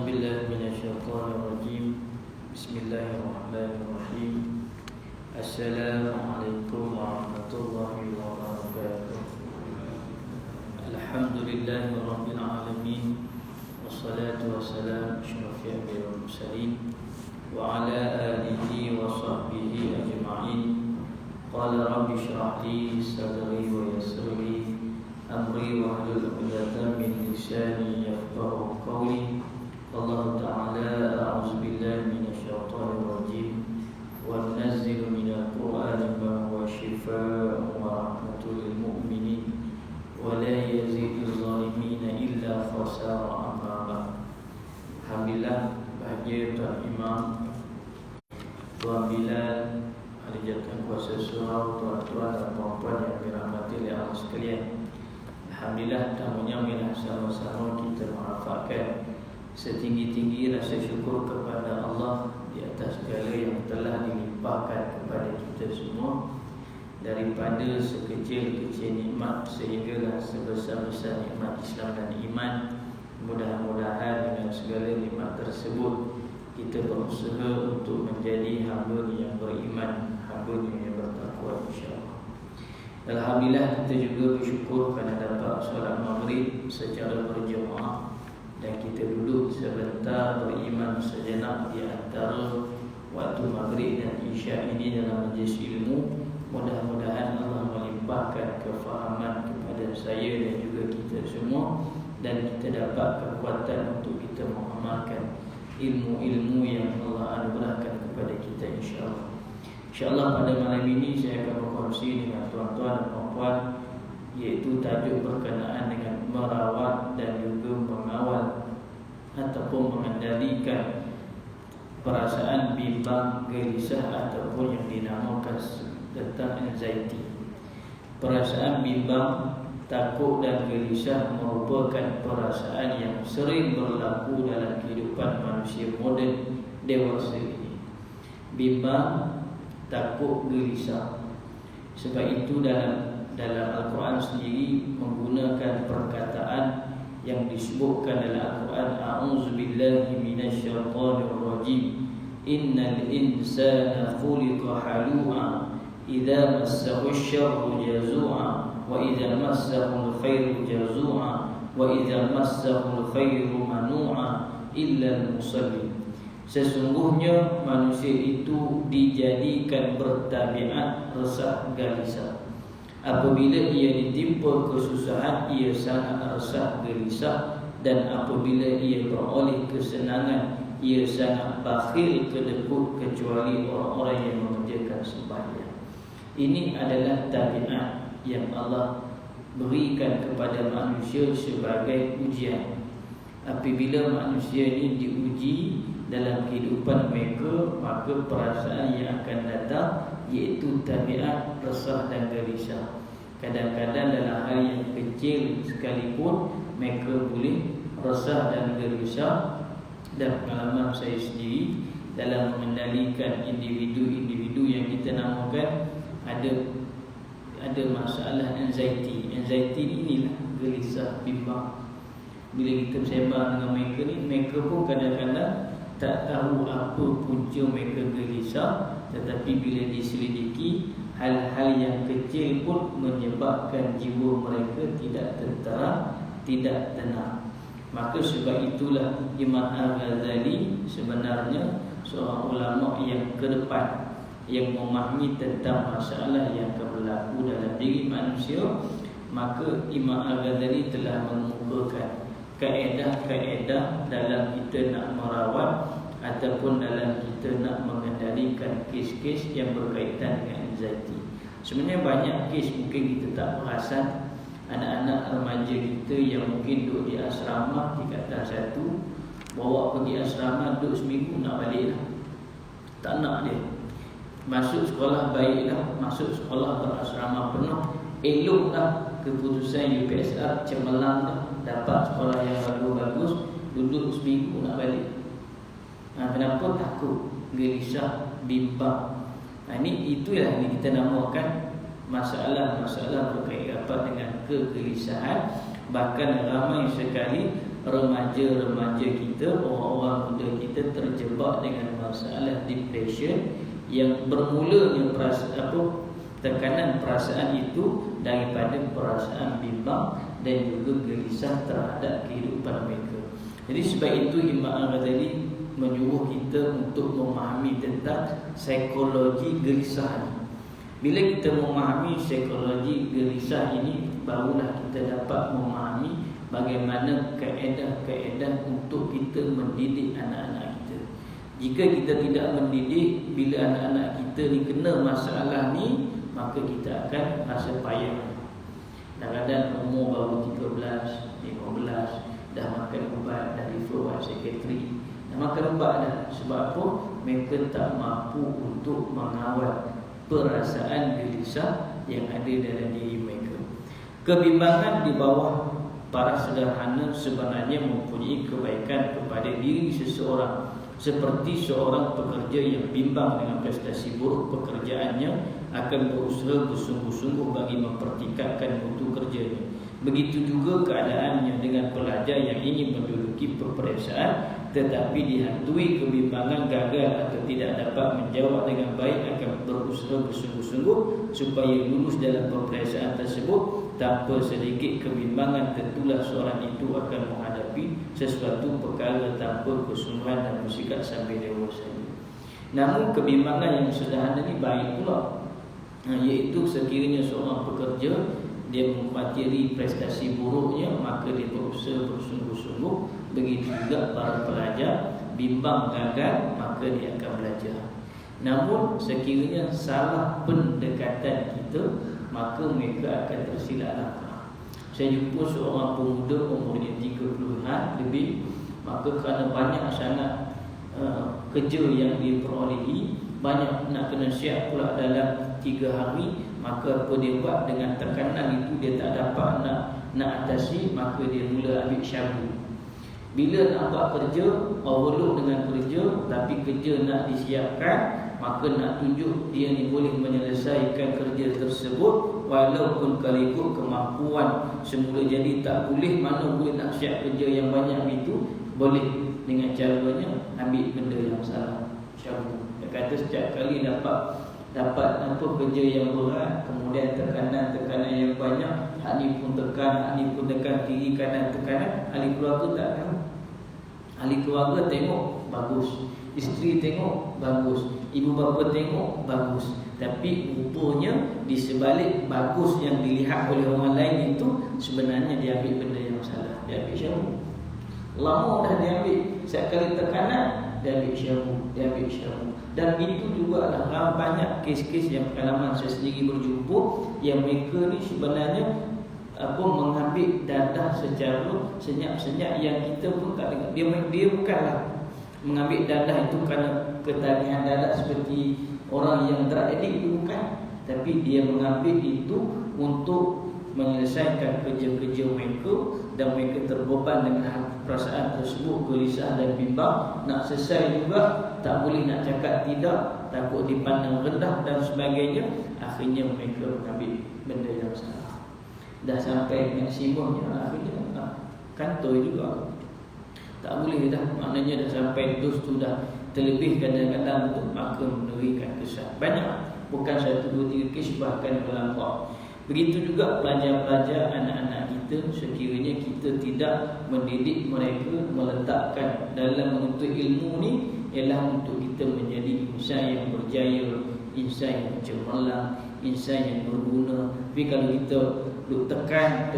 A'udzubillahi minasyaitonirrajim. Bismillahirrahmanirrahim. Assalamualaikum warahmatullahi wabarakatuh. Alhamdulillahi rabbil alamin. Wassalatu wassalamu asyrafil anbiya'i wal mursalin wa ala alihi wa sahbihi ajma'in. Qala rabbi shrah li sadri wa yassir li amri wahlul 'uqdatam min lisani yafqahu qawli. Allah Ta'ala a'udzu billahi minasyaitonir rajim wa nunazzilu minal qur'ani ma huwa shifaa'un wa rahmatul lil mu'minin wa la yazidul zalimina illa khasara. Amma ba'd. Alhamdulillah, bahagia Tuan Imam, Tuan Bilal, ahli jatuh kuasa surau, tuan-tuan dan puan-puan yang dirahmati oleh Allah sekalian. Alhamdulillah, tamunya bila sama-sama kita merafakkan setinggi-tinggi rasa syukur kepada Allah di atas segala yang telah dilimpahkan kepada kita semua, daripada sekecil-kecil nikmat sehinggalah sebesar-besar nikmat Islam dan iman. Mudah-mudahan dengan segala nikmat tersebut kita berusaha untuk menjadi hamba yang beriman, hamba yang bertakwa, insya-Allah. Alhamdulillah, kita juga bersyukur kerana dapat solat maghrib secara berjemaah dan kita duduk sebentar beriman sejenak di antara waktu maghrib dan isya ini dalam majlis ilmu. Mudah-mudahan Allah melimpahkan kefahaman kepada saya dan juga kita semua, dan kita dapat kekuatan untuk kita mengamalkan ilmu-ilmu yang Allah anugerahkan kepada kita, insya-Allah. InsyaAllah pada malam ini saya akan berkongsi dengan tuan-tuan dan puan-puan, iaitu tajuk berkenaan dengan merawat dan juga mengawal ataupun mengendalikan perasaan bimbang, gelisah ataupun yang dinamakan tentang anxiety. Perasaan bimbang, takut dan gelisah merupakan perasaan yang sering berlaku dalam kehidupan manusia moden dewasa ini. Bimbang, takut, gelisah. Sebab itu dalam Al-Quran sendiri menggunakan perkataan yang disebutkan dalam Al-Quran, a'udzubillahi minasyaitonirrajim, innal insana khuliqa halu'a idza massahu asy-syarru jazu'a wa idza massahu al-khairu jazu'a wa idza massahu al-khairu manu'a illa al-musallin. Sesungguhnya manusia itu dijadikan bertabiat resah gelisah. Apabila ia ditimpa kesusahan, ia sangat resah gelisah, dan apabila ia beroleh kesenangan, ia sangat bakhil kedekut, kecuali orang-orang yang mengerjakan sembahyang. Ini adalah tabiat yang Allah berikan kepada manusia sebagai ujian. Apabila manusia ini diuji dalam kehidupan mereka, maka perasaan yang akan datang iaitu tabiat resah dan gelisah. Kadang-kadang dalam hal yang kecil sekalipun mereka boleh resah dan gelisah. Dan pengalaman saya sendiri dalam mengendalikan individu-individu yang kita namakan ada masalah anxiety. Anxiety inilah gelisah, bimbang. Bila kita bersembang dengan mereka ni, mereka pun kadang-kadang tak tahu apa punca mereka gelisah, tetapi bila diselidiki, hal-hal yang kecil pun menyebabkan jiwa mereka tidak tentera, tidak tenang. Maka sebab itulah Imam Al-Ghazali sebenarnya seorang ulama yang ke depan, yang memahami tentang masalah yang berlaku dalam diri manusia. Maka Imam Al-Ghazali telah mengemukakan kaedah-kaedah dalam kita nak merawat ataupun dalam kita nak mengendalikan kes-kes yang berkaitan dengan anxiety. Sebenarnya banyak kes mungkin kita tak perasan. Anak-anak remaja kita yang mungkin duduk di asrama tingkatan 1, bawa pergi asrama, duduk seminggu nak balik dah. Tak nak dia. Masuk sekolah baiklah, masuk sekolah berasrama penuh, eloklah keputusan UPSR, cemerlang dah, dapat sekolah yang bagus-bagus, duduk seminggu nak balik. Kenapa? Takut, gelisah, bimbang. Itulah yang kita namakan masalah-masalah berkaitan dengan kegelisahan. Bahkan ramai sekali remaja-remaja kita, orang-orang muda kita terjebak dengan masalah depression yang bermulanya tekanan perasaan itu daripada perasaan bimbang dan juga gelisah terhadap kehidupan mereka. Jadi sebab itu Imam Al-Ghazali menyuruh kita untuk memahami tentang psikologi gelisah. Bila kita memahami psikologi gelisah ini, barulah kita dapat memahami bagaimana kaedah-kaedah untuk kita mendidik anak-anak kita. Jika kita tidak mendidik, bila anak-anak kita ni kena masalah ni, maka kita akan rasa payah. Kadang-kadang umur baru 13, 15 dah makan ubat, dah refer buat psikiatri, dah makan ubat dah. Sebab apa? Mereka tak mampu untuk mengawal perasaan gelisah yang ada dalam diri mereka. Kebimbangan di bawah para sederhana sebenarnya mempunyai kebaikan kepada diri seseorang, seperti seorang pekerja yang bimbang dengan prestasi buruk pekerjaannya akan berusaha bersungguh-sungguh bagi mempertingkatkan mutu kerjanya. Begitu juga keadaannya dengan pelajar yang ingin menduduki peperiksaan tetapi dihantui kebimbangan, gagal atau tidak dapat menjawab dengan baik, akan berusaha bersungguh-sungguh supaya lulus dalam peperiksaan tersebut. Tanpa sedikit kebimbangan, tentulah seorang itu akan menghadapi sesuatu perkara tanpa kesungguhan dan bersikap sampai dewasa. Namun kebimbangan yang sederhana ini baik pula, iaitu sekiranya seorang pekerja dia mengkhuatiri prestasi buruknya, maka dia berusaha bersungguh-sungguh. Begitu juga para pelajar, bimbang gagal, maka dia akan belajar. Namun sekiranya salah pendekatan kita, maka mereka akan tersilap langkah. Saya jumpa seorang pemuda umurnya 30-an lebih, maka kerana banyak sangat kerja yang dia perolehi, banyak nak kena siap pula dalam 3 hari, maka apa dia buat? Dengan tekanan itu dia tak dapat nak atasi, maka dia mula ambil syabu. Bila nak buat kerja, overload dengan kerja, tapi kerja nak disiapkan, maka nak tunjuk dia ni boleh menyelesaikan kerja tersebut walaupun kalau ikut kemampuan semula. Jadi tak boleh, mana boleh nak siap kerja yang banyak itu. Boleh dengan caranya ambil benda yang salah, syabu. Dia kata setiap kali dapat kerja yang berat, kemudian tekanan yang banyak, hak ni pun tekan, kiri kanan tekanan, ahli keluarga tak tahu. Ahli keluarga tengok bagus, isteri tengok bagus, ibu bapa tengok bagus, tapi rupanya di sebalik bagus yang dilihat oleh orang lain itu sebenarnya dia ambil benda yang salah. Dia ambil syabu. Lama dah dia ambil, setiap kali tekanan dia ambil syabu. Dan itu juga adalah banyak kes-kes yang pengalaman saya sendiri berjumpa, yang mereka ni sebenarnya mengambil dadah secara senyap-senyap yang kita pun tak dengar. Dia bukanlah mengambil dadah itu kerana ketagihan dadah seperti orang yang drug addict, itu bukan. Tapi dia mengambil itu untuk menyelesaikan kerja-kerja mereka, dan mereka terbeban dengan perasaan tersebut, gelisah dan bimbang. Nak selesai juga tak boleh nak cakap tidak, takut dipandang rendah dan sebagainya. Akhirnya mereka mengambil benda yang salah. Dah sampai maksimumnya, akhirnya kantoi juga. Tak boleh dah, maknanya dah sampai dos tu dah terlebih kadang-kadang tu, maka memberikan kesan. Banyak, bukan 1, 2, 3 kes, bahkan melampau. Begitu juga pelajar-pelajar, anak-anak kita, sekiranya kita tidak mendidik mereka, meletakkan dalam menuntut ilmu ni ialah untuk kita menjadi insan yang berjaya, insan yang cemerlang, insan yang berguna. Tapi kalau kita duk tekan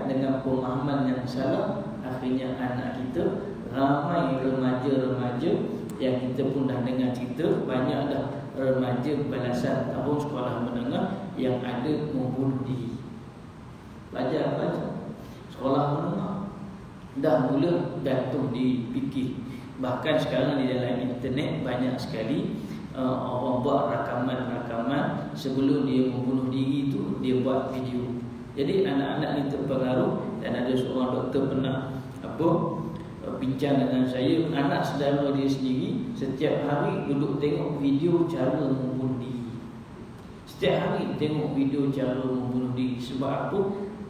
dengan pemahaman yang salah, akhirnya anak kita, ramai remaja-remaja yang kita pun dah dengar cerita, banyak dah remaja belasan tahun sekolah menengah yang ada membunuh diri. Pelajar sekolah menengah dah mula gantung diri, fikir. Bahkan sekarang di dalam internet banyak sekali orang buat rakaman sebelum dia membunuh diri itu, dia buat video. Jadi anak-anak ni terpengaruh. Dan ada seorang doktor pernah bincang dengan saya, anak saudara dia sendiri setiap hari duduk tengok video cara membunuh diri. Setiap hari tengok video cara membunuh diri. Sebab apa?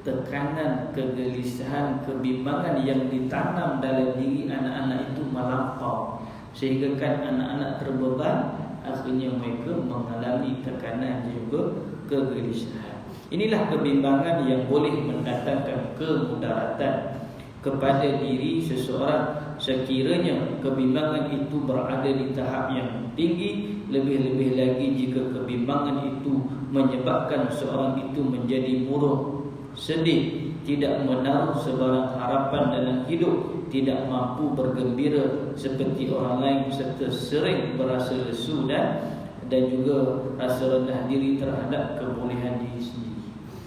tekanan, kegelisahan, kebimbangan yang ditanam dalam diri anak-anak itu melampau, sehingga kan anak-anak terbeban, akhirnya mereka mengalami tekanan juga kegelisahan. Inilah kebimbangan yang boleh mendatangkan kemudaratan kepada diri seseorang sekiranya kebimbangan itu berada di tahap yang tinggi. Lebih-lebih lagi jika kebimbangan itu menyebabkan seorang itu menjadi murung, sedih, tidak menaruh sebarang harapan dalam hidup, tidak mampu bergembira seperti orang lain, serta sering berasa lesu dan juga rasa rendah diri terhadap kebolehan diri sendiri.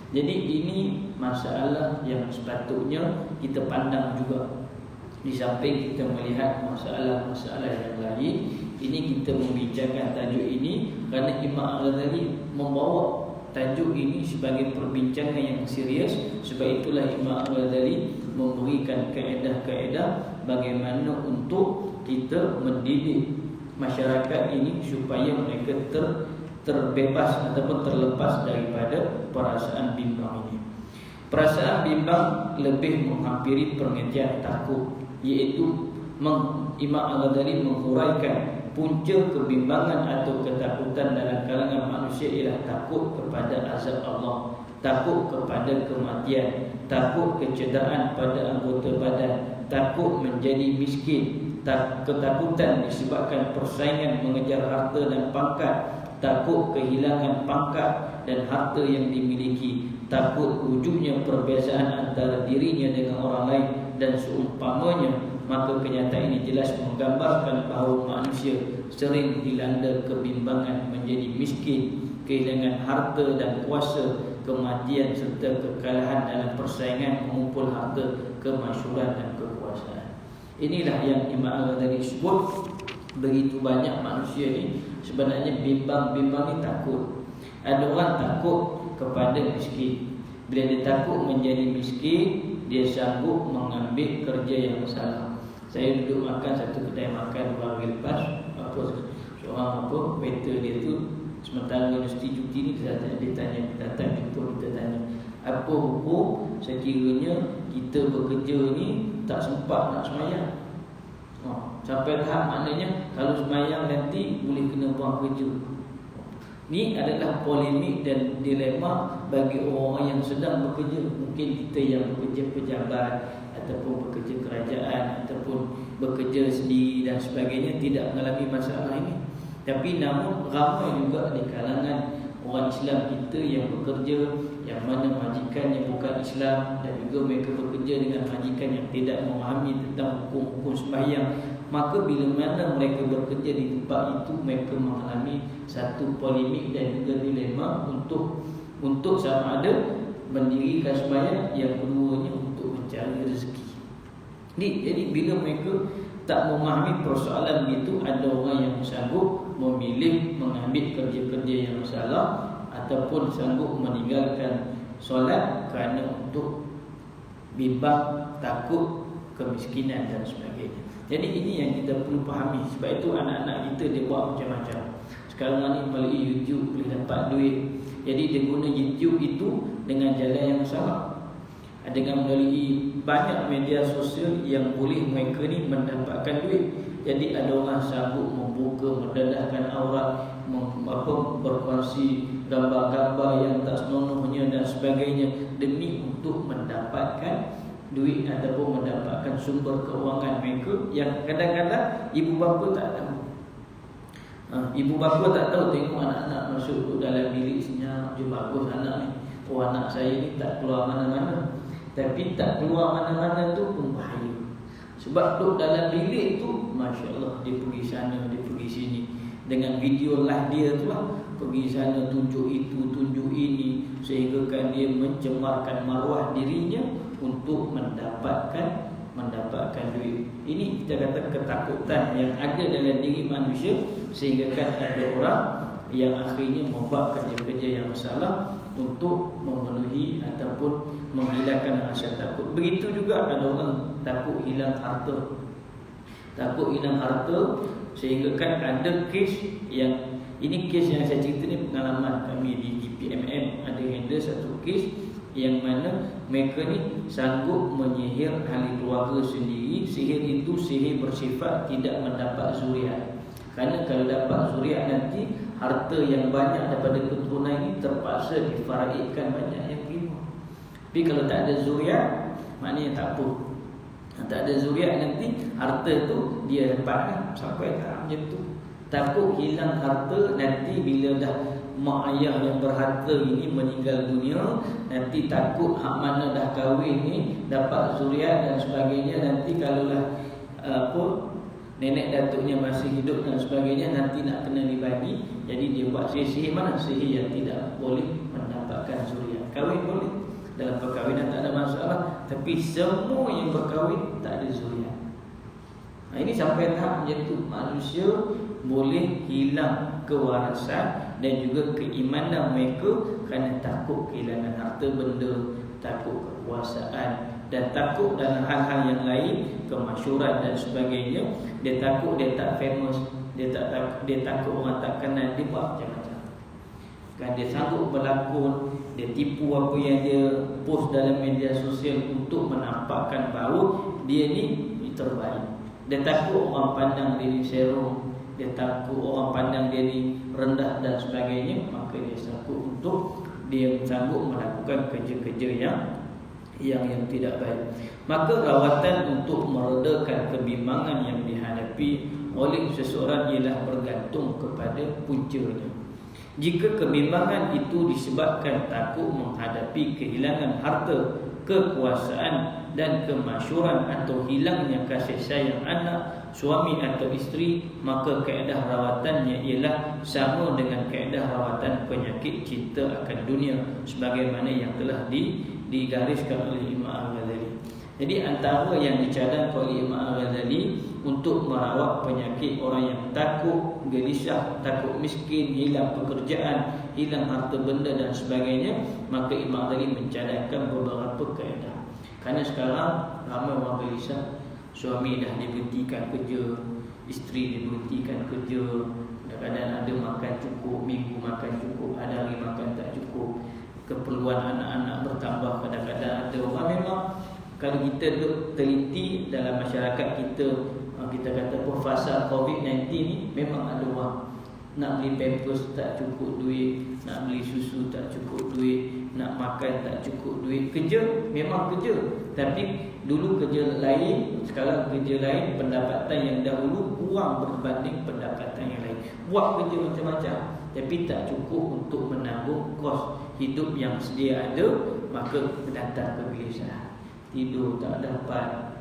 Jadi ini masalah yang sepatutnya kita pandang juga. Di samping kita melihat masalah-masalah yang lain, ini kita membincangkan tajuk ini kerana Imam Al-Ghazali membawa tajuk ini sebagai perbincangan yang serius. Sebab itulah Imam Al-Ghazali memberikan kaedah-kaedah bagaimana untuk kita mendidik masyarakat ini supaya mereka terbebas ataupun terlepas daripada perasaan bimbang ini. Perasaan bimbang lebih menghampiri pengertian takut, iaitu Imam Al-Ghazali menghuraikan punca kebimbangan atau ketakutan dalam kalangan manusia ialah takut kepada azab Allah, takut kepada kematian, takut kecederaan pada anggota badan, takut menjadi miskin, ketakutan disebabkan persaingan mengejar harta dan pangkat, takut kehilangan pangkat dan harta yang dimiliki, takut wujudnya perbezaan antara dirinya dengan orang lain dan seumpamanya. Maka kenyataan ini jelas menggambarkan bahawa manusia sering dilanda kebimbangan, menjadi miskin, kehilangan harta dan kuasa, kematian serta kekalahan dalam persaingan mengumpul harta, kemasyhuran dan kekuasaan. Inilah yang Imam Al-Ghazali sebut. Begitu banyak manusia ni sebenarnya bimbang ni takut. Ada orang takut kepada miskin. Bila dia takut menjadi miskin, dia sanggup mengambil kerja yang salah. Saya duduk makan satu kedai makan 2 hari lepas, seorang waiter dia tu sementara universiti cuti ni, dia tanya, datang jumpa kita tanya, apa hukum sekiranya kita bekerja ni tak sempat nak semayang? Sampai tahap maknanya kalau semayang nanti boleh kena buang kerja. Ni adalah polemik dan dilema bagi orang yang sedang bekerja. Mungkin kita yang bekerja pejabat ataupun bekerja kerajaan ataupun bekerja sendiri dan sebagainya tidak mengalami masalah ini. Tapi namun ramai juga di kalangan orang Islam kita yang bekerja yang mana majikannya bukan Islam, dan juga mereka bekerja dengan majikan yang tidak memahami tentang hukum-hukum sembahyang. Maka bila mana mereka bekerja di tempat itu, mereka mengalami satu polemik dan juga dilema untuk sama ada mendirikan sembahyang, yang keduanya untuk mencari rezeki. Jadi bila mereka tak memahami persoalan itu, ada orang yang sanggup memilih mengambil kerja-kerja yang salah ataupun sanggup meninggalkan solat kerana untuk bimbang, takut kemiskinan dan sebagainya. Jadi ini yang kita perlu fahami. Sebab itu anak-anak kita dia buat macam-macam. Sekarang ni melalui YouTube boleh dapat duit. Jadi dia guna YouTube itu dengan jalan yang salah. Dengan melalui banyak media sosial yang boleh mereka ni mendapatkan duit. Jadi ada orang sanggup membuka, mendedahkan aurat, berkongsi gambar-gambar yang tak senonohnya dan sebagainya demi untuk mendapatkan duit ataupun mendapatkan sumber keuangan mereka yang kadang-kadang ibu bapa tak tahu. Ibu bapa tak tahu, tengok anak-anak masuk dalam bilik senyap, dia bagus anak ni. Oh, anak saya ni tak keluar mana-mana. Tapi tak keluar mana-mana tu pun bahaya. Sebab duduk dalam bilik tu, Masya Allah, dia pergi sana, dia pergi sini. Dengan video live dia tu lah, pergi sana, tunjuk itu, tunjuk ini, sehingga kan dia mencemarkan maruah dirinya untuk mendapatkan duit. Ini kita kata ketakutan yang ada dalam diri manusia, sehingga kan ada orang yang akhirnya membuat kerja-kerja yang salah untuk memenuhi ataupun menghilangkan rasa takut. Begitu juga ada orang takut hilang harta. Takut hilang harta, sehingga kan ada kes yang, ini kes yang saya cerita ni pengalaman kami di GPMM. Ada handle satu kes yang mana mereka ni sanggup menyihir ahli keluarga sendiri. Sihir itu sihir bersifat tidak mendapat zuriat. Kerana kalau dapat zuriat nanti harta yang banyak daripada keturunan ini terpaksa difaraidkan banyak yang terima. Tapi kalau tak ada zuriat, maknanya tak apa. Tak ada zuriat nanti harta tu dia dapat sampai tak macam tu. Takut hilang harta nanti bila dah mak ayah yang berharta ini meninggal dunia, nanti takut hak mana dah kahwin ni dapat zuriat dan sebagainya, nanti kalaulah nenek datuknya masih hidup dan sebagainya, nanti nak kena dibagi. Jadi dia buat sihir mana? Sihir yang tidak boleh mendapatkan zuriat. Kahwin boleh, dalam perkahwinan tak ada masalah, tapi semua yang berkahwin tak ada zuriat. Ini sampai tahap macam tu. Manusia boleh hilang kewarasan dan juga keimanan mereka kerana takut kehilangan harta benda, takut kekuasaan, dan takut dalam hal-hal yang lain, kemasyhuran dan sebagainya. Dia takut dia tak famous, dia takut orang tak kenal, dia buat macam-macam. Kan dia sanggup berlakon, dia tipu apa yang dia post dalam media sosial untuk menampakkan bahawa dia ni terbaik. Dia takut orang pandang dia ni serong, dia takut orang pandang dia ni rendah dan sebagainya, maka dia sanggup untuk dia sanggup melakukan kerja-kerja yang tidak baik. Maka rawatan untuk meredakan kebimbangan yang dihadapi oleh seseorang ialah bergantung kepada puncanya. Jika kebimbangan itu disebabkan takut menghadapi kehilangan harta, kekuasaan dan kemasyhuran atau hilangnya kasih sayang anak, suami atau isteri, maka kaedah rawatannya ialah sama dengan kaedah rawatan penyakit cinta akan dunia sebagaimana yang telah digariskan oleh Imam Al-Ghazali. Jadi antara yang dicadangkan oleh Imam Al-Ghazali untuk merawat penyakit orang yang takut, gelisah, takut miskin, hilang pekerjaan, hilang harta benda dan sebagainya, maka Imam Al-Ghazali mencadangkan beberapa kaedah. Kerana sekarang ramai orang gelisah, suami dah diberhentikan kerja, isteri diberhentikan kerja, kadang-kadang ada makan cukup, minggu makan cukup, ada hari makan tak cukup, keperluan anak-anak bertambah. Kadang-kadang ada orang memang, kalau kita teliti dalam masyarakat kita, kita kata fasa COVID-19 ni, memang ada orang nak beli pampers tak cukup duit, nak beli susu tak cukup duit, nak makan tak cukup duit. Kerja memang kerja, tapi dulu kerja lain, sekarang kerja lain, pendapatan yang dahulu kurang berbanding pendapatan yang lain. Buat kerja macam-macam tapi tak cukup untuk menanggung kos hidup yang sedia ada, maka datang kegelisahan, tidur tak dapat.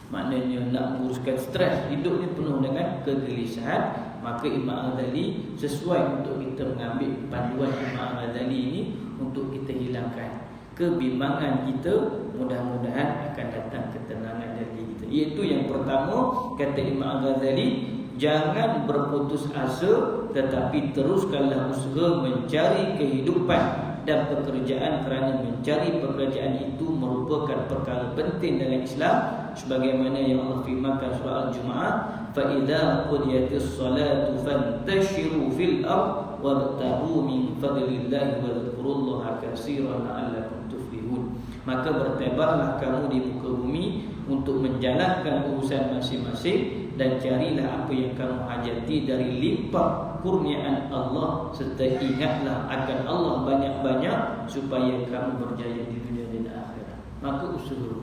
Maknanya nak menguruskan stres, hidup ni penuh dengan kegelisahan. Maka Imam Al-Ghazali sesuai untuk kita mengambil panduan Imam Al-Ghazali ini untuk kita hilangkan kebimbangan kita, mudah-mudahan akan datang ketenangan dari kita. Iaitu yang pertama, kata Imam Al-Ghazali, jangan berputus asa, tetapi teruskanlah usaha mencari kehidupan dan pekerjaan, kerana mencari pekerjaan itu merupakan perkara penting dalam Islam, sebagaimana yang Allah firmankan surah Al-Jumu'ah, fa idza qudiyatis salatu fantashiru fil ard wabtaghu min fadlillahi wadhkurullaha katsiran la'allakum tuflihun. Maka bertebarlah kamu di muka bumi untuk menjalankan urusan masing-masing, dan carilah apa yang kamu hajati dari limpah kurniaan Allah, serta ingatlah akan Allah banyak-banyak supaya kamu berjaya di dunia dan akhirat. Maka usaha,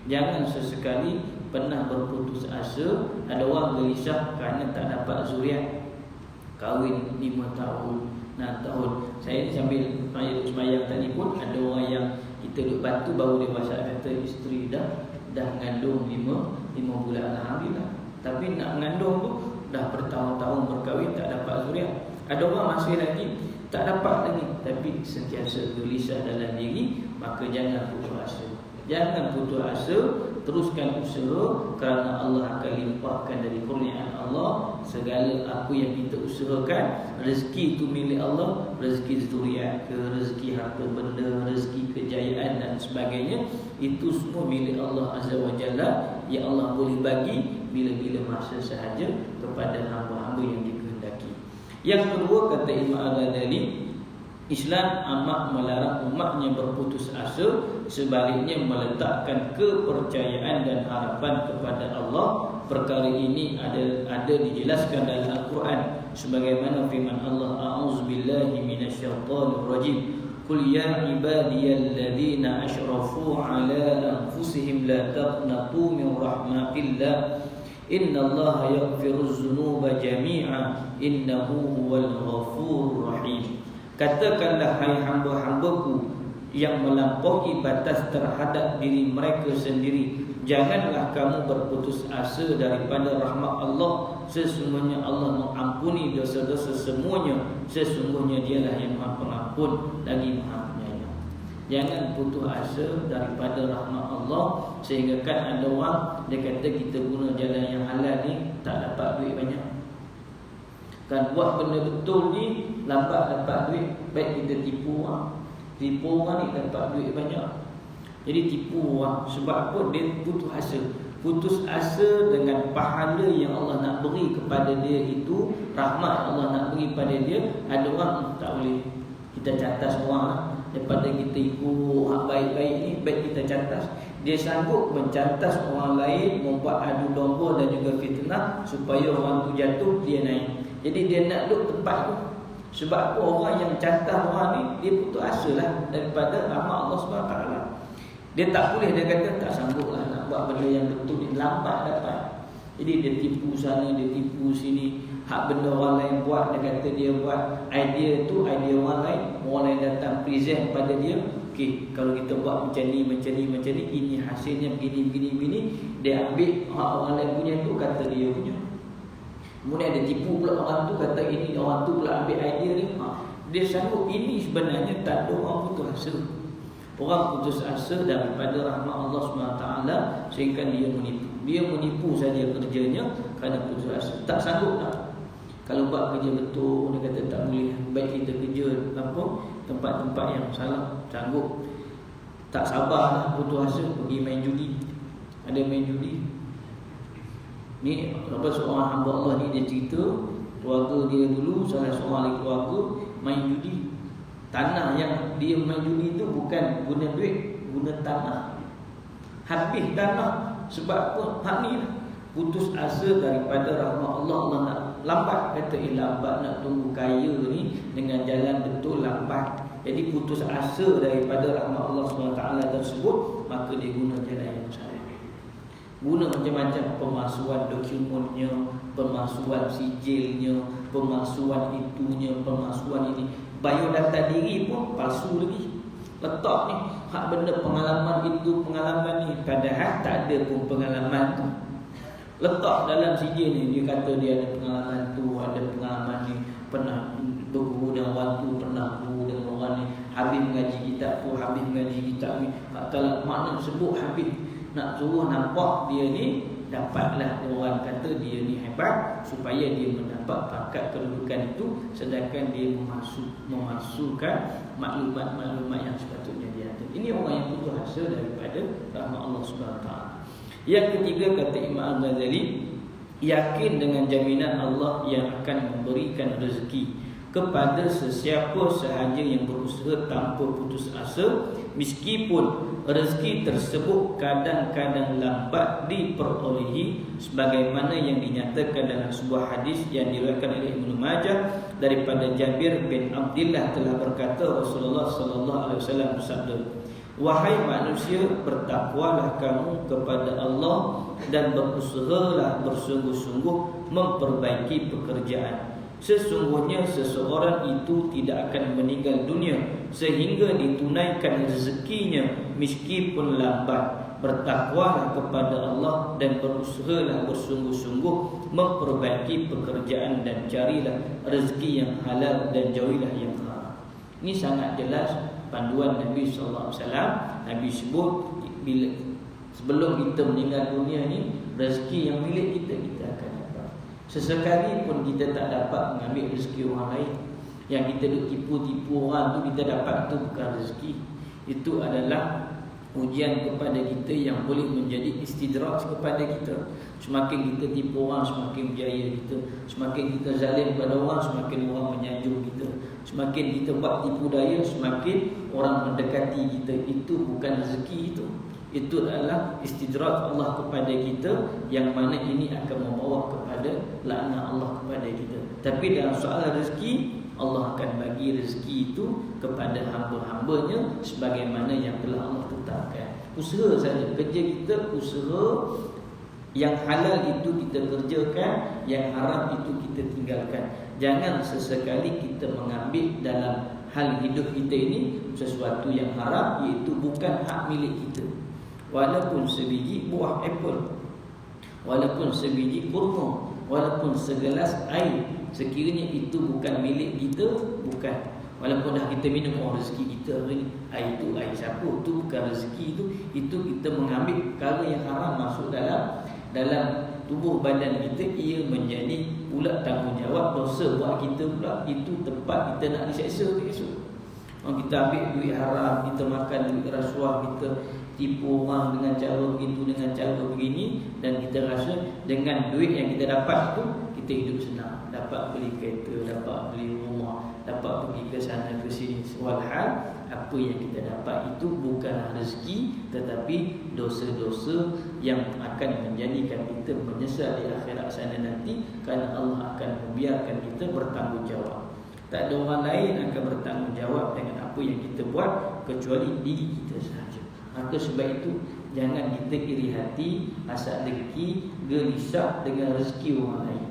jangan sesekali pernah berputus asa. Ada orang gelisah kerana tak dapat zuriat, kahwin 5 tahun, 6 tahun. Saya sambil sembahyang tadi pun ada orang yang kita duduk bantu, baru dia WhatsApp kata isteri dah mengandung 5 bulan, alhamdulillah. Tapi nak mengandung tu dah bertahun-tahun berkahwin tak dapat zuriat. Ada orang masih lagi tak dapat lagi, tapi sentiasa gelisah dalam diri. Maka jangan putus asa. Jangan putus asa, teruskan usaha, kerana Allah akan limpahkan dari kurniaan Allah segala apa yang kita usahakan. Rezeki itu milik Allah, rezeki zuriat ke, rezeki harta benda, rezeki kejayaan dan sebagainya, itu semua milik Allah Azza wa Jalla, yang Allah boleh bagi bila-bila masa sahaja kepada hamba-hamba yang dikehendaki. Yang kedua, kata Imam Al-Ghazali, Islam amat melarang umatnya berputus asa, sebaliknya meletakkan kepercayaan dan harapan kepada Allah. Perkara ini ada dijelaskan dalam Al-Quran sebagaimana firman Allah, a'udzubillahi minasyaitonirrajim, qul ya ibadiyalladzina asyrafu ala anfusihim la taqnatu min rahmatillah innallaha yaghfiruz dzunuba jami'a innahu huwal ghafurur rahim. Katakanlah, hai hamba-hambaku yang melampaui batas terhadap diri mereka sendiri, janganlah kamu berputus asa daripada rahmat Allah. Sesungguhnya Allah mengampuni dosa-dosa semuanya. Sesungguhnya dialah yang maha pengampun lagi maha penyayang. Jangan putus asa daripada rahmat Allah. Sehingga kan ada orang dia kata kita guna jalan yang halal ni tak dapat duit banyak, kan buat benda betul ni lambat dapat duit. Baik kita tipu orang. Tipu orang ni dapat duit banyak. Jadi tipu orang. Sebab apa? Dia putus asa. Putus asa dengan pahala yang Allah nak beri kepada dia itu, rahmat yang Allah nak beri kepada dia. Ada orang tak boleh, kita catas orang lah. Daripada kita ikut hak baik-baik ni, baik kita catas. Dia sanggup mencatas orang lain, membuat adu domba dan juga fitnah supaya orang tu jatuh, dia naik. Jadi dia nak duduk tempat tu. Sebab apa? Orang yang catat orang ni, dia putus asa lah daripada rahmat Allah SWT. Dia tak boleh, dia kata tak sanggup lah nak buat benda yang betul ni, lambat dapat. Jadi dia tipu sana, dia tipu sini. Hak benda orang lain buat, dia kata dia buat idea tu, idea orang lain. Orang lain datang present pada dia, okey, kalau kita buat macam ni, ini hasilnya begini. Dia ambil hak orang lain punya tu, kata dia punya. Kemudian dia tipu pula orang tu, kata ini orang tu pula ambil idea ni. Dia sanggup. Ini sebenarnya tak ada orang putus asa. Orang putus asa daripada rahmat Allah SWT, sehingga dia menipu. Dia menipu saja kerjanya kerana putus asa. Tak sanggup tak. Kalau buat kerja betul, dia kata tak boleh. Baik kita kerja apa, tempat-tempat yang salah, sanggup. Tak sabar lah, putus asa, pergi main judi. Ada main judi. Ni apa, seorang hamba Allah ni dia cerita keluarga dia dulu, salah seorang lagi keluarga main judi. Tanah yang dia main judi tu bukan guna duit, guna tanah. Habis tanah. Sebab apa? Hak ni lah. Putus asa daripada rahmat Allah. Allah nak lambat, kata lambat nak tunggu kaya ni dengan jalan betul, lambat. Jadi putus asa daripada rahmat Allah SWT tersebut, maka dia guna jalan yang salah. Guna macam-macam pemalsuan dokumennya, pemalsuan sijilnya, pemalsuan itunya, pemalsuan ini. Biodata diri pun palsu lagi. Letak ni hak benda pengalaman itu, pengalaman ni, padahal tak ada pun pengalaman tu. Letak dalam sijil ni, dia kata dia ada pengalaman tu, ada pengalaman ni, pernah berguru dengan orang tu, pernah berguru dengan orang ni, habis mengaji kitab tu, habis mengaji kitab ni. Kalau makna sebut habis, nak suruh nampak dia ni, dapatlah orang kata dia ni hebat, supaya dia mendapat pangkat kedudukan itu, sedangkan dia memasukkan maklumat-maklumat yang sepatutnya dia ada. Ini orang yang putus asa daripada rahmat Allah SWT. Yang ketiga, kata Imam Al-Ghazali, yakin dengan jaminan Allah yang akan memberikan rezeki kepada sesiapa sahaja yang berusaha tanpa putus asa, meskipun rezeki tersebut kadang-kadang lambat diperolehi, sebagaimana yang dinyatakan dalam sebuah hadis yang diriwayatkan oleh Ibnu Majah daripada Jabir bin Abdullah telah berkata, Rasulullah sallallahu alaihi wasallam bersabda, wahai manusia, bertakwalah kamu kepada Allah dan berusahalah bersungguh-sungguh memperbaiki pekerjaan. Sesungguhnya seseorang itu tidak akan meninggal dunia sehingga ditunaikan rezekinya meskipun lambat. Bertakwalah kepada Allah dan berusahalah bersungguh-sungguh memperbaiki pekerjaan dan carilah rezeki yang halal dan jauhilah yang haram. Ini sangat jelas panduan Nabi SAW. Nabi sebut bila sebelum kita meninggal dunia ni, rezeki yang milik kita, kita akan dapat. Sesekali pun kita tak dapat mengambil rezeki orang lain. Yang kita duk tipu-tipu orang tu, kita dapat tu bukan rezeki. Itu adalah ujian kepada kita yang boleh menjadi istidraj kepada kita. Semakin kita tipu orang, semakin berjaya kita. Semakin kita zalim kepada orang, semakin orang menyanjung kita. Semakin kita buat tipu daya, semakin orang mendekati kita. Itu bukan rezeki itu. Itu adalah istidraj Allah kepada kita, yang mana ini akan membawa kepada laknat Allah kepada kita. Tapi dalam soal rezeki, Allah akan bagi rezeki itu kepada hamba-hambanya sebagaimana yang telah Allah tetapkan. Usaha saja, kerja kita, usaha yang halal itu kita kerjakan, yang haram itu kita tinggalkan. Jangan sesekali kita mengambil dalam hal hidup kita ini sesuatu yang haram, iaitu bukan hak milik kita. Walaupun sebiji buah apple, walaupun sebiji kurma, walaupun segelas air, sekiranya itu bukan milik kita, bukan. Walaupun dah kita minum rezeki kita hari ni, air itu air siapa, itu bukan rezeki itu kita mengambil perkara yang haram masuk dalam tubuh badan kita, ia menjadi pula tanggungjawab dosa buat kita pula. Itu tempat kita nak diseksa esok. Kita ambil duit haram, kita makan duit rasuah, kita tipu orang dengan cara begitu, dengan cara begini, dan kita rasa dengan duit yang kita dapat itu kita hidup senang, dapat beli kereta, dapat beli rumah, dapat pergi ke sana ke sini. Walhal apa yang kita dapat itu bukanlah rezeki, tetapi dosa-dosa yang akan menjadikan kita menyesal di akhirat sana nanti, kerana Allah akan membiarkan kita bertanggungjawab. Tak ada orang lain akan bertanggungjawab dengan apa yang kita buat kecuali diri kita sahaja. Maka sebab itu jangan kita iri hati, asal dengki, gelisah dengan rezeki orang lain.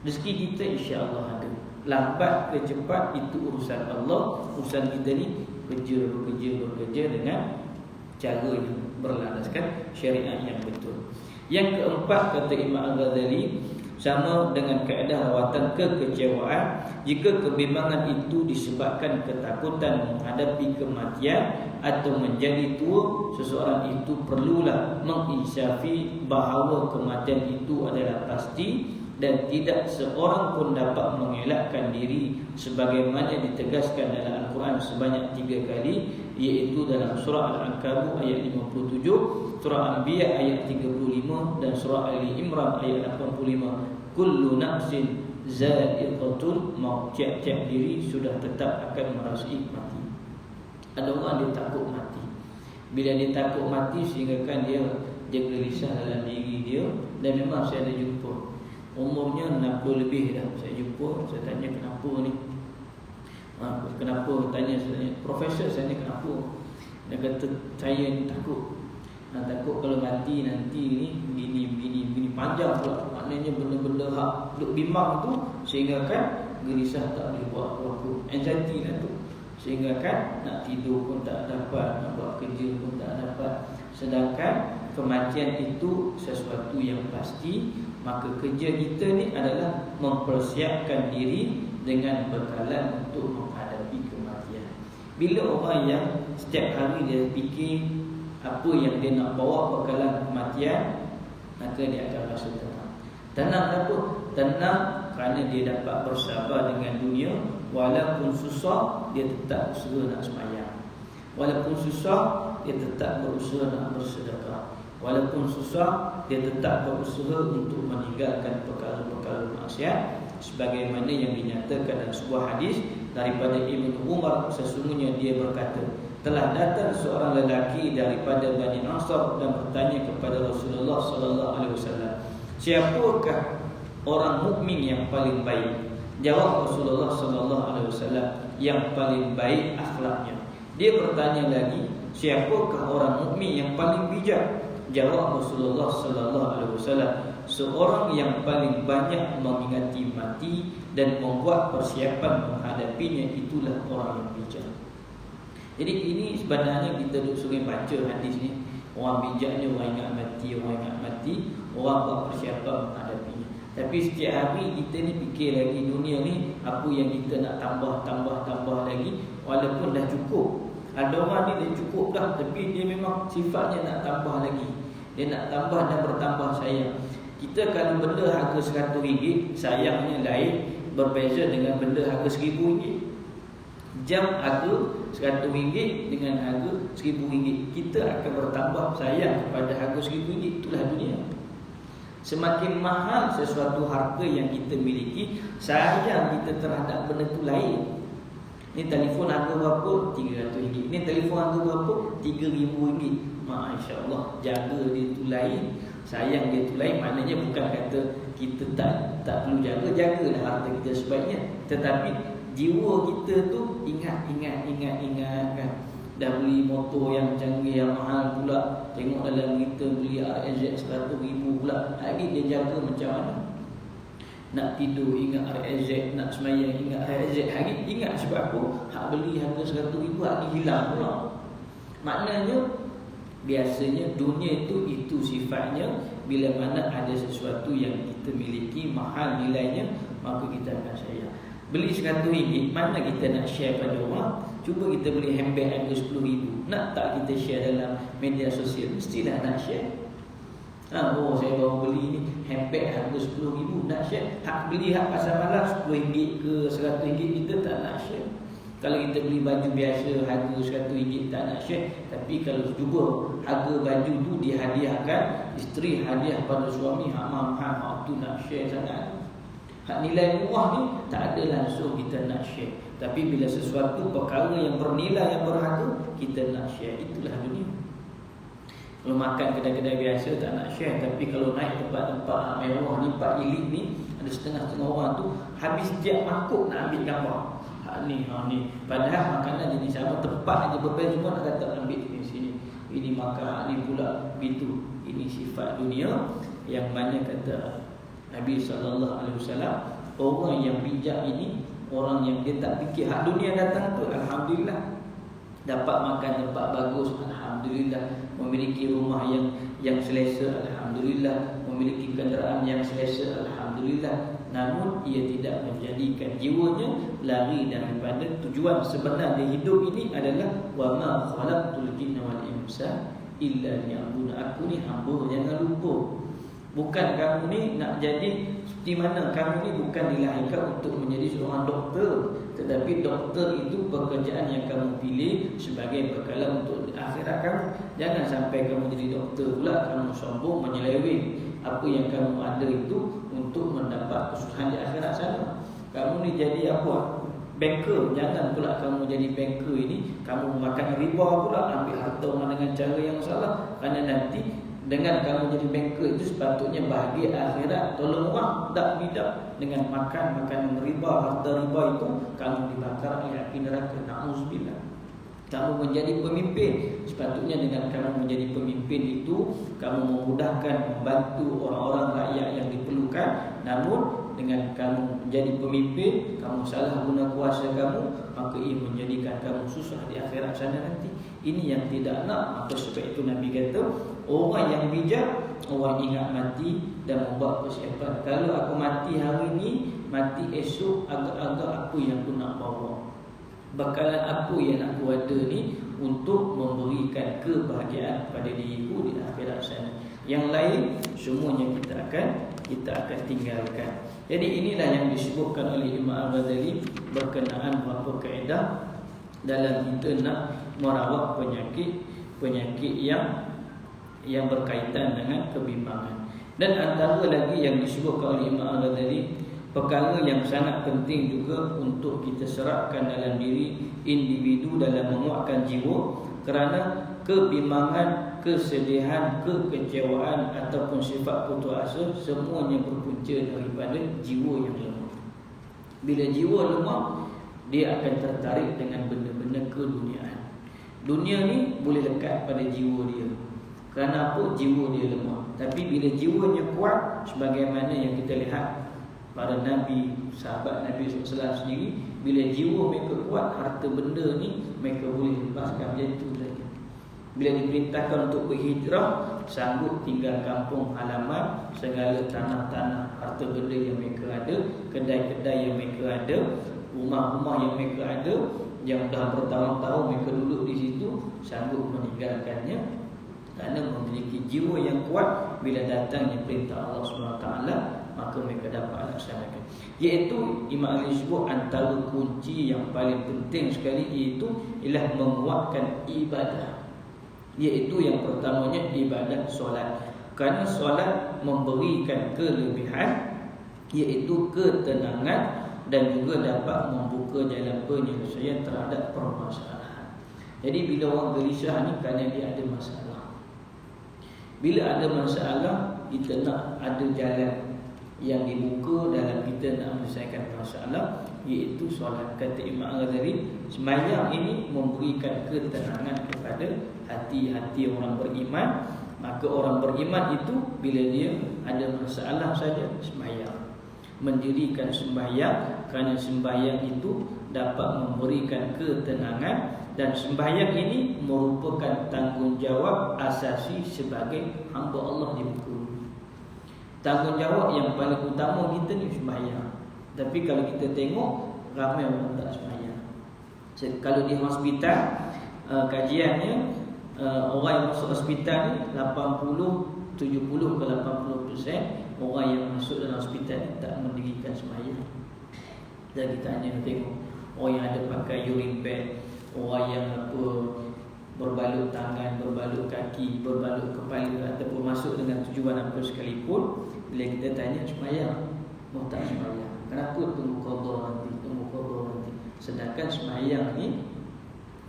Rezeki kita insya-Allah ada. Lambat ke cepat itu urusan Allah. Urusan kita ni bekerja dengan cara yang berlandaskan syariat yang betul. Yang keempat, kata Imam Al-Ghazali, sama dengan kaedah rawatan kekecewaan, jika kebimbangan itu disebabkan ketakutan menghadapi kematian atau menjadi tua, seseorang itu perlulah menginsafi bahawa kematian itu adalah pasti dan tidak seorang pun dapat mengelakkan diri, sebagaimana ditegaskan dalam Al-Quran sebanyak 3 kali, iaitu dalam surah Al-Ankabut ayat 57, surah Anbiya ayat 35 dan surah Ali Imran ayat 85. Kullu nafsin za'iqatul maut, tiap-tiap diri sudah tetap akan merasai mati. Ada orang dia takut mati. Bila dia takut mati, sehingga kan dia gelisah dalam diri dia. Dan memang saya ada jumpa, umurnya 60 lebih dah, saya jumpa, saya tanya kenapa ni. Kenapa? Tanya saya, Profesor saya ni kenapa? Dia kata saya ni takut. Takut kalau mati nanti ni begini panjang pula. Maknanya benda-benda hak duk bimbang tu, sehingga kan gelisah tak boleh buat apa-apa. Anxiety lah tu. Sehingga kan nak tidur pun tak dapat, nak buat kerja pun tak dapat. Sedangkan kematian itu sesuatu yang pasti. Maka kerja kita ni adalah mempersiapkan diri dengan bekalan untuk menghadapi kematian. Bila orang yang setiap hari dia fikir apa yang dia nak bawa bekalan kematian, maka dia akan rasa tenang. Tenang apa? Tenang kerana dia dapat bersabar dengan dunia. Walaupun susah, dia tetap berusaha nak sembahyang. Walaupun susah, dia tetap berusaha nak bersedekah. Walaupun susah, dia tetap berusaha untuk meninggalkan perkara-perkara maksiat, sebagaimana yang dinyatakan dalam sebuah hadis daripada Ibnu Umar, sesungguhnya dia berkata, telah datang seorang lelaki daripada Bani Ansar dan bertanya kepada Rasulullah sallallahu alaihi wasallam, siapakah orang mukmin yang paling baik? Jawab Rasulullah sallallahu alaihi wasallam, yang paling baik akhlaknya. Dia bertanya lagi, siapakah orang mukmin yang paling bijak? Jawab Rasulullah sallallahu alaihi wasallam, seorang yang paling banyak mengingati mati dan membuat persiapan menghadapinya, itulah orang yang bijak. Jadi ini sebenarnya kita suruh baca hadis ni. Orang bijaknya orang ingat mati, orang ingat mati, orang buat persiapan menghadapinya. Tapi setiap hari kita ni fikir lagi dunia ni, apa yang kita nak tambah lagi, walaupun dah cukup. Ada orang ni dah cukup dah, tapi dia memang sifatnya nak tambah lagi. Dia nak tambah dan bertambah sayang. Kita kalau benda harga RM100, sayangnya lain, berbeza dengan benda harga RM1000. Jam harga RM100 dengan harga RM1000, kita akan bertambah sayang kepada harga RM1000. Itulah dunia. Semakin mahal sesuatu harta yang kita miliki, sayang kita terhadap benda itu lain. Ni telefon harga berapa? RM300. Ni telefon harga berapa? RM3,000. Masya-Allah, jaga dia tu lain, sayang dia tu lain. Maknanya bukan kata kita tak perlu jagalah harta kita sebaiknya, tetapi jiwa kita tu ingat kan. Dah beli motor yang canggih, yang mahal pula, tengok dalam berita beli RSZ 100,000 pula. Lagi dia jaga macam mana? Nak tidur ingat RSZ, nak semayang ingat RSZ. Hari ingat sebab apa? Hak beli harga 100,000 hari hilang pula. Maknanya biasanya dunia itu sifatnya, bila mana ada sesuatu yang kita miliki mahal nilainya, maka kita akan sayang. Beli RM100, mana kita nak share pada orang? Cuba kita beli handbag harga RM10,000, nak tak kita share dalam media sosial? Mestilah nak share. Oh, saya baru beli ni handbag harga RM10,000, nak share. Hak beli hak pasal malas RM10 ke RM100 kita tak nak share. Kalau kita beli baju biasa harga RM100 tak nak share. Tapi kalau cuba harga baju tu dihadiahkan, isteri hadiah pada suami, hak mahal, hak tu nak share sangat. Hak nilai murah ni tak ada langsung kita nak share. Tapi bila sesuatu perkara yang bernilai, yang berharga, kita nak share. Itulah dunia. Kalau makan kedai-kedai biasa tak nak share. Tapi kalau naik tempat-tempat mewah ni, tempat elit ni, ada setengah-setengah orang tu habis tiap mangkuk nak ambil gambar. Hak ni. Padahal makanan jenis sama, tempat aja berbeza, semua nak kata ambil di sini. Ini makan, ni pula begitu. Ini sifat dunia yang mana kata Nabi SAW, orang yang bijak ini orang yang dia tak fikir hak dunia datang tu, alhamdulillah. Dapat makan tempat bagus, alhamdulillah. Memiliki rumah yang selesa, alhamdulillah. Memiliki kenderaan yang selesa, alhamdulillah. Namun ia tidak menjadikan jiwanya lari daripada tujuan sebenar dia hidup ini adalah wa ma khalaqtul jinna wal insa illa liya'budun. Aku ni hamba, jangan lupa. Bukan kamu ni nak jadi seperti mana. Kamu ni bukan dilahirkan untuk menjadi seorang doktor, tetapi doktor itu pekerjaan yang kamu pilih sebagai bekalan untuk akhirat kamu. Jangan sampai kamu jadi doktor pula kamu sombong menyeleweng apa yang kamu ada itu untuk mendapat kesusahan di akhirat sana. Kamu ni jadi apa? Banker. Jangan pula kamu jadi banker ini kamu makan riba pula, ambil harta orang dengan cara yang salah. Kerana nanti dengan kamu jadi banker itu sepatutnya bahagia akhirat, tolong orang. Tak, tidak. Dengan makan riba, harta riba itu kamu dibakar oleh api neraka. Na'udzubillah. Kamu menjadi pemimpin, sepatutnya dengan kamu menjadi pemimpin itu kamu memudahkan, membantu orang-orang rakyat yang diperlukan. Namun dengan kamu menjadi pemimpin, kamu salah guna kuasa kamu, maka ia menjadikan kamu susah di akhirat sana nanti. Ini yang tidak nak. Maka sebab itu Nabi kata, orang yang bijak, orang ingat mati dan membuat persiapan. Kalau aku mati hari ini, mati esok, agak-agak aku yang aku nak bawa. Bekalan aku yang aku ada ni untuk memberikan kebahagiaan pada diriku di akhirat sana. Yang lain semuanya kita akan tinggalkan. Jadi inilah yang disebutkan oleh Imam Al-Ghazali berkenaan beberapa kaedah dalam kita nak merawat penyakit yang berkaitan dengan kebimbangan. Dan antara lagi yang disebutkan oleh Imam Al-Ghazali, perkara yang sangat penting juga untuk kita serapkan dalam diri individu dalam menguatkan jiwa, kerana kebimbangan, kesedihan, kekecewaan ataupun sifat putus asa semuanya berpunca daripada jiwa yang lemah. Bila jiwa lemah, dia akan tertarik dengan benda-benda keduniaan. Dunia ni boleh lekat pada jiwa dia. Kerana apa? Jiwa dia lemah. Tapi bila jiwanya kuat, sebagaimana yang kita lihat para Nabi, sahabat Nabi SAW sendiri, bila jiwa mereka kuat, harta benda ni mereka boleh lepaskan macam tu saja. Bila diperintahkan untuk berhijrah, sanggup tinggal kampung halaman, segala tanah-tanah, harta benda yang mereka ada, kedai-kedai yang mereka ada, rumah-rumah yang mereka ada, yang dah bertahun-tahun mereka duduk di situ, sanggup meninggalkannya kerana memiliki jiwa yang kuat. Bila datangnya perintah Allah SWT, maka mereka dapat laksanakan. Iaitu Imam Ali sebut antara kunci yang paling penting sekali, iaitu ialah menguatkan ibadah. Iaitu yang pertamanya ibadat solat. Kerana solat memberikan kelebihan, iaitu ketenangan dan juga dapat membuka jalan penyelesaian terhadap permasalahan. Jadi bila orang gelisah ni kerana dia ada masalah. Bila ada masalah, kita nak ada jalan yang dibuka dalam kita nak menyelesaikan masalah, iaitu solat. Kata Imam Al-Ghazali, sembahyang ini memberikan ketenangan kepada hati-hati orang beriman. Maka orang beriman itu bila dia ada masalah saja sembahyang, mendirikan sembahyang, kerana sembahyang itu dapat memberikan ketenangan. Dan sembahyang ini merupakan tanggungjawab asasi sebagai hamba Allah di muka bumi. Tanggungjawab yang paling utama kita ni sembahyang. Tapi kalau kita tengok, ramai orang tak sembahyang. Kalau di hospital, kajiannya, orang yang masuk hospital ni 70 ke 80% orang yang masuk dalam hospital ni tak mendirikan sembahyang. Dan kita hanya tengok orang yang ada pakai urine bag, orang yang berbalut tangan, berbalut kaki, berbalut kepala, ataupun masuk dengan tujuan apa sekalipun, bila kita tanya sembahyang, mau tak sembahyang? Kenapa tunggu qada nanti? Sedangkan sembahyang ni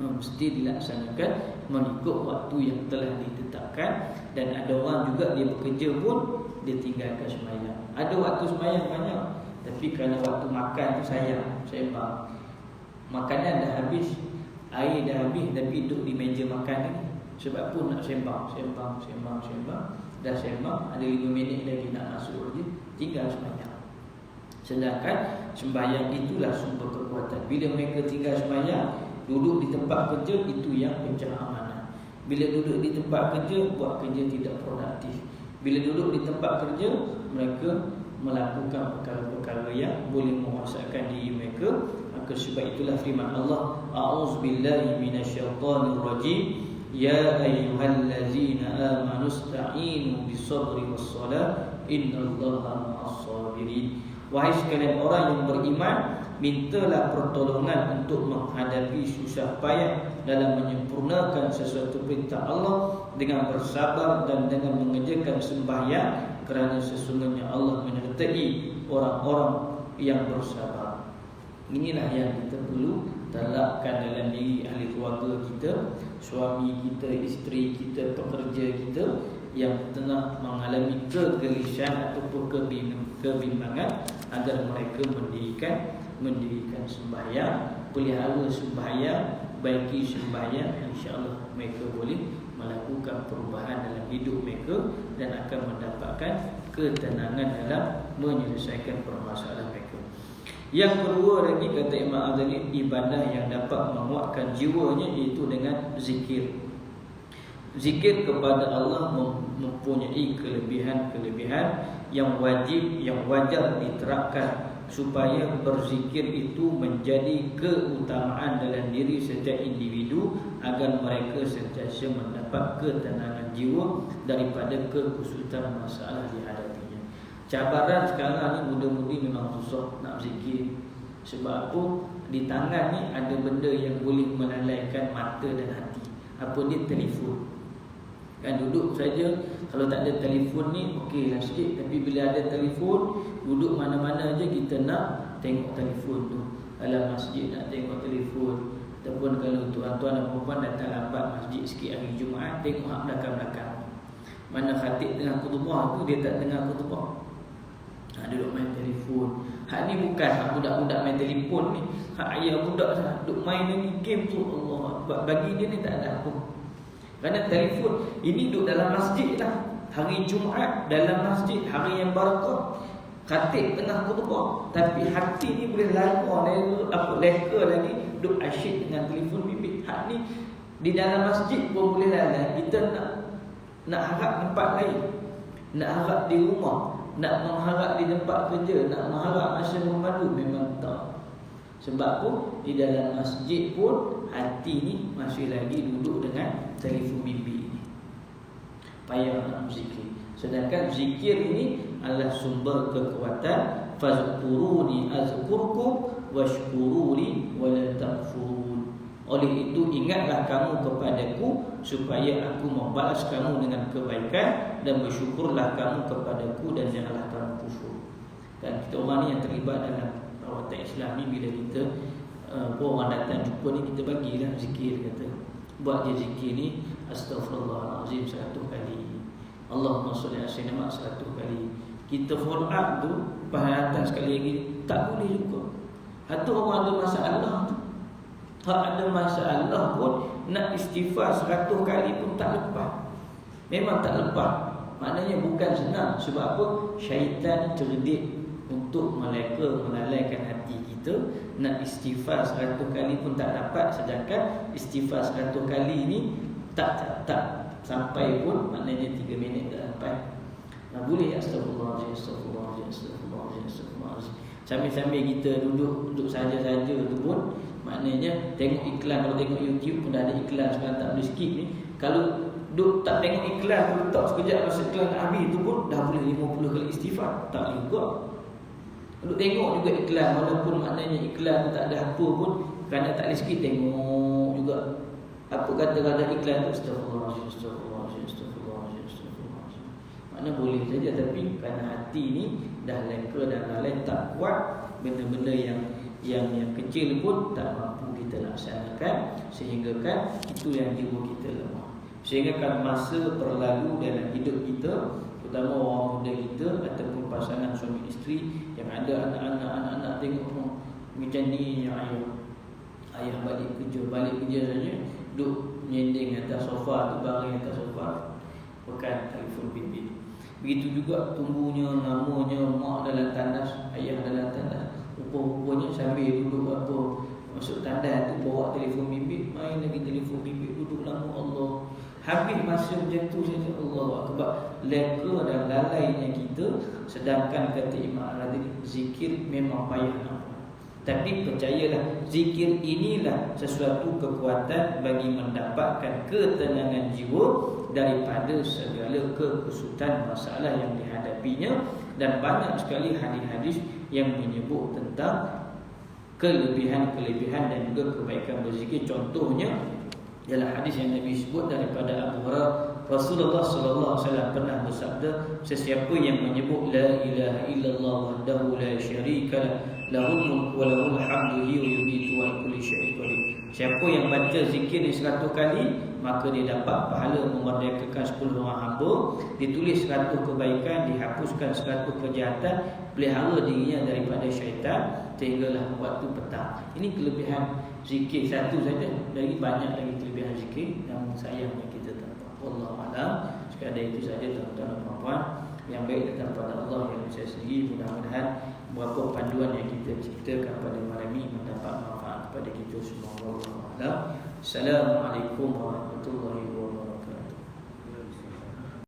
mesti dilaksanakan mengikut waktu yang telah ditetapkan. Dan ada orang juga dia bekerja pun dia tinggalkan sembahyang. Ada waktu sembahyang banyak, tapi kerana waktu makan tu sembang. Makanan dah habis, air dah habis, tapi duduk di meja makan ni. Sebab pun nak sembang. Dah sembang, ada 5 minit lagi nak masuk je, tinggal sembahyang. Sedangkan sembahyang itulah sumber kekuatan. Bila mereka tinggal sembahyang, duduk di tempat kerja, itu yang pecah amanah. Bila duduk di tempat kerja, buat kerja tidak produktif. Bila duduk di tempat kerja, mereka melakukan perkara-perkara yang boleh merosakkan diri mereka. Maka sebab itulah firman Allah, a'udzubillahi minasyaitonirrajim, ya ayyuhallazina amanu ista'inu bis-sabri was-salah innallaha ma'as-sabirin. Wahai sekalian orang yang beriman, mintalah pertolongan untuk menghadapi susah payah dalam menyempurnakan sesuatu perintah Allah dengan bersabar dan dengan mengerjakan sembahyang, kerana sesungguhnya Allah menyertai orang-orang yang bersabar. Inilah yang kita perlu terapkan dalam diri ahli keluarga kita, suami kita, isteri kita, pekerja kita yang tengah mengalami kegelisahan ataupun kebimbangan, agar mereka mendirikan sembahyang, pelihara sembahyang, baiki sembahyang. InsyaAllah mereka boleh melakukan perubahan dalam hidup mereka dan akan mendapatkan ketenangan dalam menyelesaikan permasalahan mereka. Yang kedua lagi, kata Imam Al-Ghazali, ibadah yang dapat menguatkan jiwanya, iaitu dengan zikir. Zikir kepada Allah mempunyai kelebihan-kelebihan yang wajib, yang wajar diterapkan supaya berzikir itu menjadi keutamaan dalam diri setiap individu, agar mereka sentiasa mendapat ketenangan jiwa daripada kekusutan masalah dihadapinya. Cabaran sekarang ni muda-mudi memang susah nak zikir. Sebab apa? Di tangan ni ada benda yang boleh melalaikan mata dan hati. Apa dia? Telefon. Kan duduk saja, kalau tak ada telefon ni okeylah sikit, tapi bila ada telefon, duduk mana-mana aja kita nak tengok telefon tu. Dalam masjid nak tengok telefon, ataupun kalau tuan-tuan dan puan datang lambat masjid sikit hari Jumaat, tengok hak belakang-belakang. Mana khatib tengah khutbah tu dia tak tengah khutbah, duduk main telefon. Hak ni bukan hak budak-budak main telefon ni, hak ayah budak sah duduk main ni game tu. Allah Akbar, bagi dia ni tak ada apa. Kerana telefon ini duduk dalam masjid lah, hari Jumaat dalam masjid, hari yang barakah, khatib tengah khutbah, tapi hati ni boleh leka lagi duduk asyik dengan telefon bimbit. Hak ni di dalam masjid pun boleh lalai. Kita nak harap tempat lain, nak harap di rumah, nak mengharap di tempat kerja, nak mengharap masa memadu, memang tak. Sebab pun di dalam masjid pun hati ni masih lagi duduk dengan telefon bimbit ni. Payah nak berzikir. Sedangkan zikir ini adalah sumber kekuatan. Fazkuruni azkurkum washkuruni wala takfurun. Oleh itu ingatlah kamu kepadaku supaya aku membalas kamu dengan kebaikan, dan bersyukurlah kamu kepadaku dan janganlah kamu kufur. Dan kita orang ni yang terlibat dalam rawatan Islam ni bila kita orang datang jumpa ni, kita bagilah zikir. Kata buat je zikir ni, astaghfirullahalazim 100 kali, Allahumma sholli ala sayyidina 100 kali. Kita follow up tu perhatian sekali lagi tak boleh juga. Atau orang ada masalah tu, ada masalah pun nak istighfar 100 kali pun tak lepas. Memang tak lepas. Maknanya bukan senang. Sebab apa? Syaitan cerdik untuk melalaikan hati kita. Nak istighfar 100 kali pun tak dapat. Sedangkan istighfar 100 kali ni tak sampai pun, maknanya 3 minit tak sampai. Boleh astagfirullahaladzim, astagfirullahaladzim, astagfirullahaladzim, astagfirullahaladzim. Sambil-sambil kita duduk saja-saja tu pun, maknanya tengok iklan. Kalau tengok YouTube pun dah ada iklan sekarang, tak boleh skip ni. Kalau duduk tak tengok iklan, kalau letak sekejap masa iklan nak habis tu pun dah boleh 50 kali istighfar. Tak boleh juga. Duduk tengok juga iklan, walaupun maknanya iklan tu tak ada apa pun, kerana tak boleh skip, tengok juga apa kata-kata iklan tu. Astagfirullahaladzim, astagfirullahaladzim, astagfirullahaladzim, astagfirullahaladzim. Maknanya boleh saja, tapi kerana hati ni dah lengka dan lalai, tak kuat, benda-benda yang kecil pun tak mampu kita laksanakan, sehingga kan itu yang jiwa kita lemah. Sehingga kan masa berlalu dalam hidup kita, terutama orang muda kita ataupun pasangan suami isteri yang ada anak-anak tengok macam ni, ayah balik kerja saja duduk nyending atas sofa tu, baring atas sofa, bukan telefon bimbit. Begitu juga tumbuhnya, namanya mak dalam tandas, ayah dalam tandas, rupa-rupanya sambil duduk masuk tandas tu bawa telefon bimbit, main lagi telefon bimbit, duduk nama Allah. Habis masa macam tu saja, Allahu Akbar. Leka dan lalainya kita. Sedangkan kata Imam Al-Radhi, zikir memang payah nak. Tapi percayalah, zikir inilah sesuatu kekuatan bagi mendapatkan ketenangan jiwa daripada segala kekusutan masalah yang dihadapinya. Dan banyak sekali hadis-hadis yang menyebut tentang kelebihan-kelebihan dan juga kebaikan berzikir. Contohnya ialah hadis yang Nabi sebut daripada Abu Hurairah, Rasulullah sallallahu alaihi wasallam pernah bersabda, sesiapa yang menyebut la ilaha illallah wahdahu la syarika lahul mulku wa lahul hamdu yuhyi wa kulli syai'in qadir. Siapa yang baca zikir ni 100 kali, maka dia dapat pahala memerdekakan 10 orang hamba, ditulis 100 kebaikan, dihapuskan 100 kejahatan, pelihara dirinya daripada syaitan sehinggalah waktu petang. Ini kelebihan zikir satu saja, dari banyak lagi kelebihan zikir yang sayangnya kita tak tahu. Wallahu a'lam. Sekadar itu saja tuan-tuan dan puan-puan, yang baik datang pada Allah, yang saya sendiri. Mudah-mudahan beberapa panduan yang kita ciptakan pada malam ini mendapat manfaat kepada kita semua. Wallahu a'lam. Assalamualaikum warahmatullahi wabarakatuh.